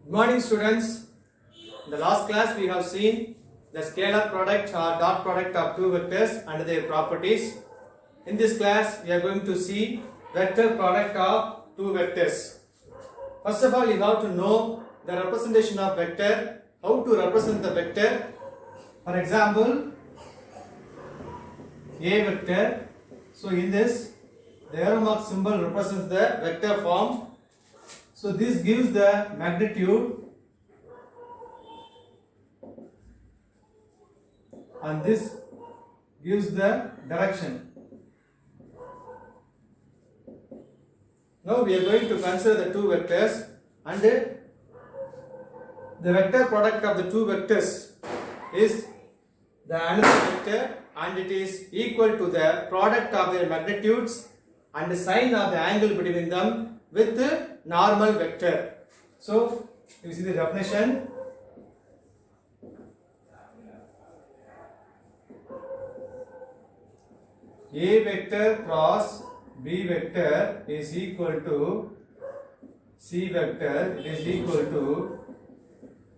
Good morning students. In the last class we have seen the scalar product or dot product of two vectors and their properties. In this class we are going to see vector product of two vectors. First of all, you have to know the representation of vector, how to represent the vector. For example, A vector. So in this, the arrow mark symbol represents the vector form. So this gives the magnitude and this gives the direction. Now we are going to consider the two vectors, and the vector product of the two vectors is the another vector, and it is equal to the product of their magnitudes and the sign of the angle between them with the normal vector. So you see the definition. A vector cross B vector is equal to C vector, it is equal to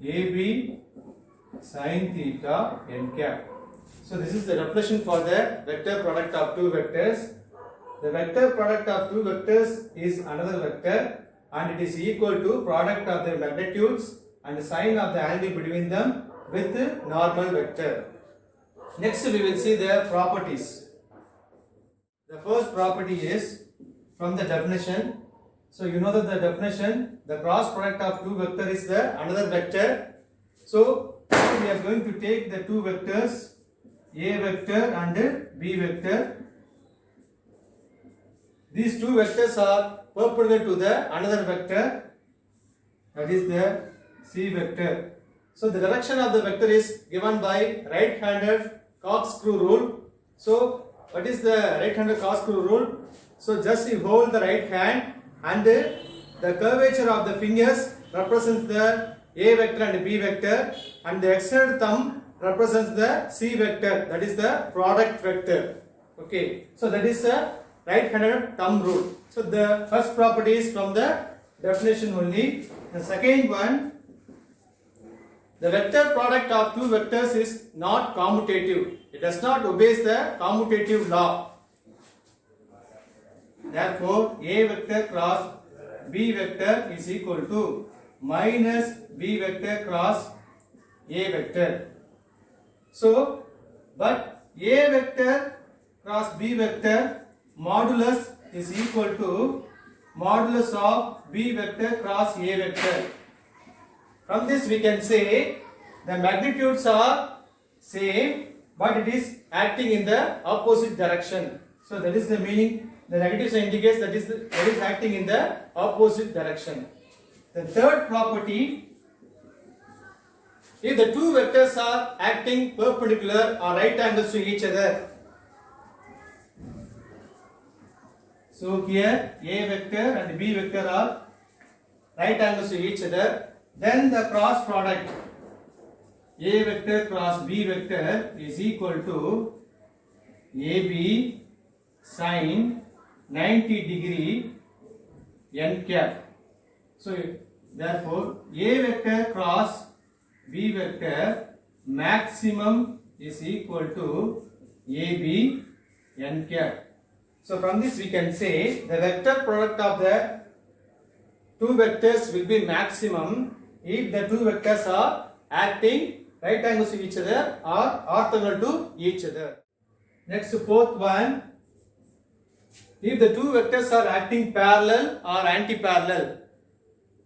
AB sin theta n cap. So this is the definition for the vector product of two vectors. The vector product of two vectors is another vector, and it is equal to product of their magnitudes and the sign of the angle between them with the normal vector. Next we will see the properties. The first property is from the definition. So you know that the definition, the cross product of two vector is the another vector. So we are going to take the two vectors A vector and B vector. These two vectors are perpendicular to the another vector, that is the C vector. So the direction of the vector is given by right-handed corkscrew rule. So what is the right-handed corkscrew rule? So just you hold the right hand and the curvature of the fingers represents the A vector and B vector, and the extended thumb represents the C vector, that is the product vector. Okay, so that is the right-handed thumb rule. So the first property is from the definition only. The second one, the vector product of two vectors is not commutative. It does not obey the commutative law. Therefore, A vector cross B vector is equal to minus B vector cross A vector. So, but A vector cross B vector modulus is equal to modulus of B vector cross A vector. From this we can say the magnitudes are same, but it is acting in the opposite direction. So that is the meaning. The negative sign indicates that is acting in the opposite direction. The third property, if the two vectors are acting perpendicular or right angles to each other. So here A vector and B vector are right angles to each other. Then the cross product A vector cross B vector is equal to AB sin 90 degree n cap. So therefore A vector cross B vector maximum is equal to AB n cap. So from this we can say the vector product of the two vectors will be maximum if the two vectors are acting right angles to each other or orthogonal to each other. Next, fourth one, if the two vectors are acting parallel or anti-parallel.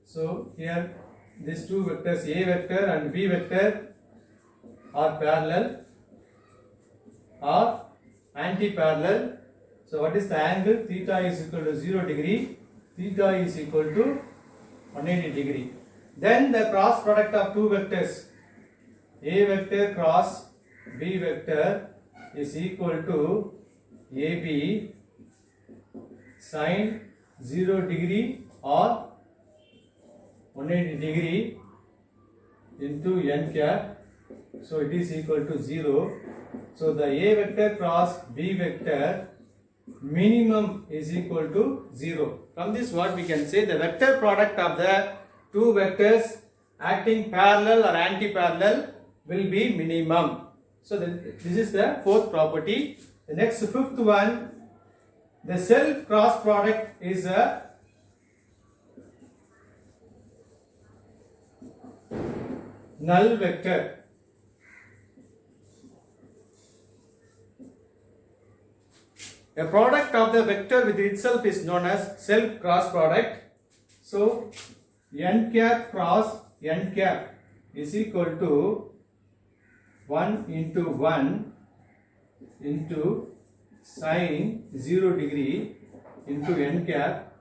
So here these two vectors A vector and B vector are parallel or anti-parallel. So what is the angle? Theta is equal to 0 degree, theta is equal to 180 degree. Then the cross product of two vectors A vector cross B vector is equal to AB sin 0 degree or 180 degree into n cap. So it is equal to 0. So the A vector cross B vector minimum is equal to 0. From this what we can say, the vector product of the two vectors acting parallel or anti-parallel will be minimum. So this is the fourth property. The next fifth one, the self cross product is a null vector. A product of the vector with itself is known as self cross product. So n cap cross n cap is equal to 1 into 1 into sine 0 degree into n cap.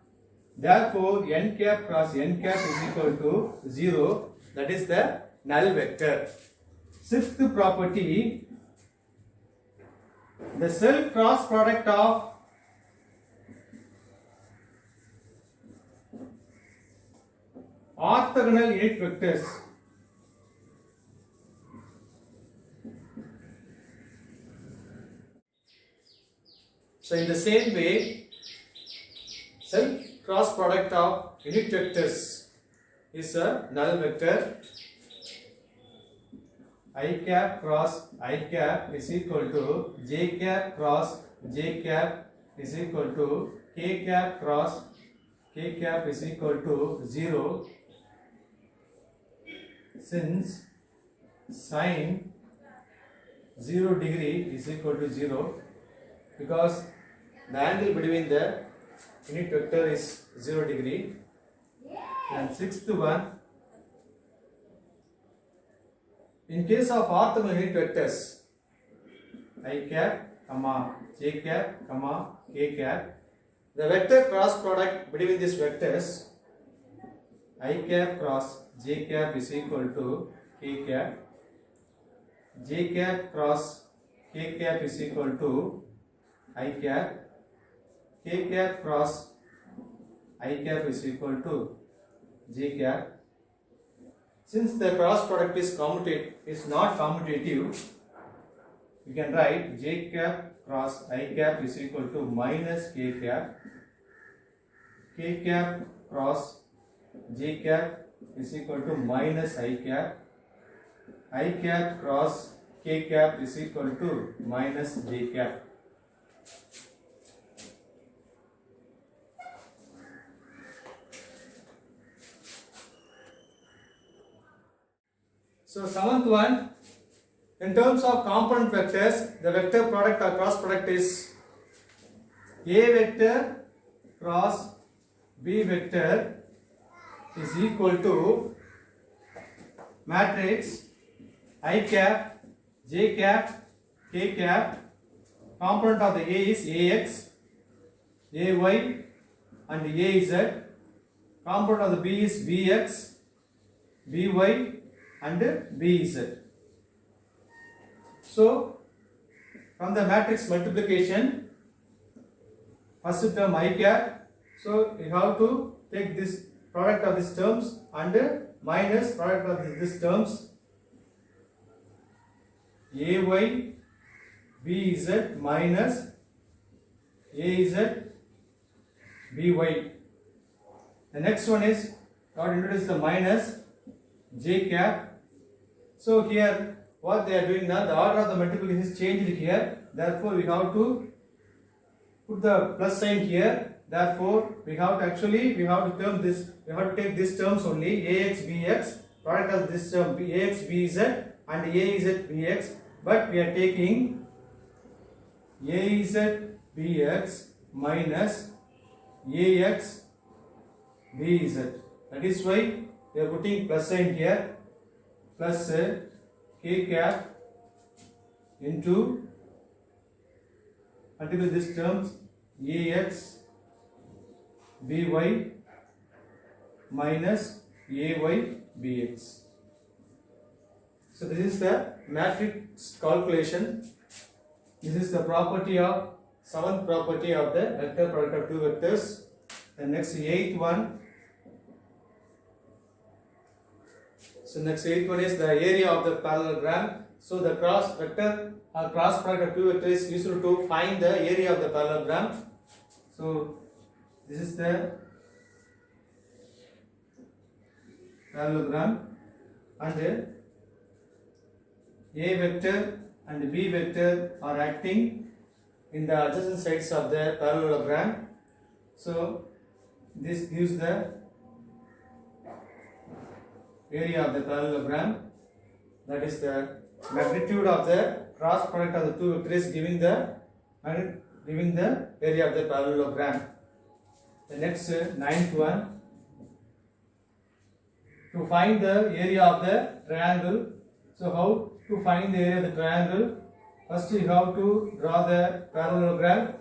Therefore, n cap cross n cap is equal to 0. That is the null vector. Sixth property, the self cross product of orthogonal unit vectors so in the same way, self cross product of unit vectors is a null vector. I cap cross I cap is equal to j cap cross j cap is equal to k cap cross k cap is equal to 0, since sine 0 degree is equal to 0, because the angle between the unit vector is 0 degree. And sixth one, in case of orthogonal unit vectors I cap, j cap, k cap, the vector cross product between these vectors I cap cross j cap is equal to k cap, j cap cross k cap is equal to I cap, k cap cross I cap is equal to j cap. Since the cross product is not commutative, we can write j cap cross I cap is equal to minus k cap, k cap cross j cap is equal to minus I cap cross k cap is equal to minus j cap. So seventh one, in terms of component vectors, the vector product or cross product is A vector cross B vector is equal to matrix I cap, j cap, k cap. Component of the A is Ax, Ay and Az. Component of the B is Bx, By and Bz. So from the matrix multiplication, first term I cap, so you have to take this product of these terms and minus product of these terms. Ay Bz minus Az By. The next one is, now introduce the minus j cap. So here what they are doing now, the order of the multiplication is changed here. Therefore we have to put the plus sign here. Therefore we have to term this, we have to take these terms only, Ax Bx, product of this term Ax Bz and Az Bx, but we are taking Az Bx minus Ax Bz. That is why we are putting plus sign here, plus k cap into, multiply these terms, Ax By minus Ay Bx. So this is the matrix calculation. This is the property of, seventh property of the vector product of two vectors. The next eighth one. So next eighth one is the area of the parallelogram. So the cross vector or cross product of two vectors is used to find the area of the parallelogram. So this is the parallelogram. and A vector and B vector are acting in the adjacent sides of the parallelogram. So this gives the area of the parallelogram, that is the magnitude of the cross product of the two vectors giving the area of the parallelogram. The next ninth one, to find the area of the triangle. So how to find the area of the triangle? First you have to draw the parallelogram.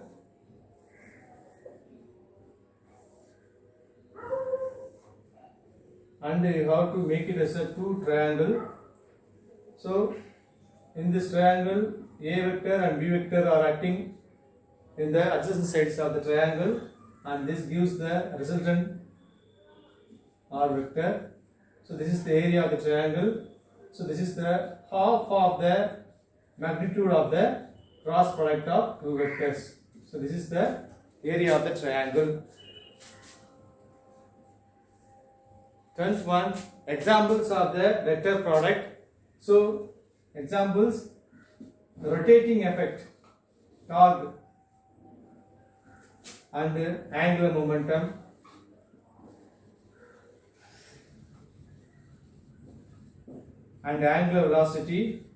And you have to make it as a two triangle. So in this triangle, A vector and B vector are acting in the adjacent sides of the triangle, and this gives the resultant R vector. So this is the area of the triangle. So this is the half of the magnitude of the cross product of two vectors. So this is the area of the triangle. 10th one, examples of the vector product. So examples, rotating effect, torque, and angular momentum. And angular velocity,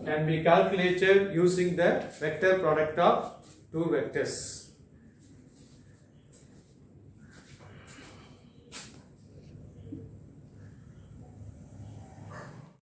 can be calculated using the vector product of two vectors.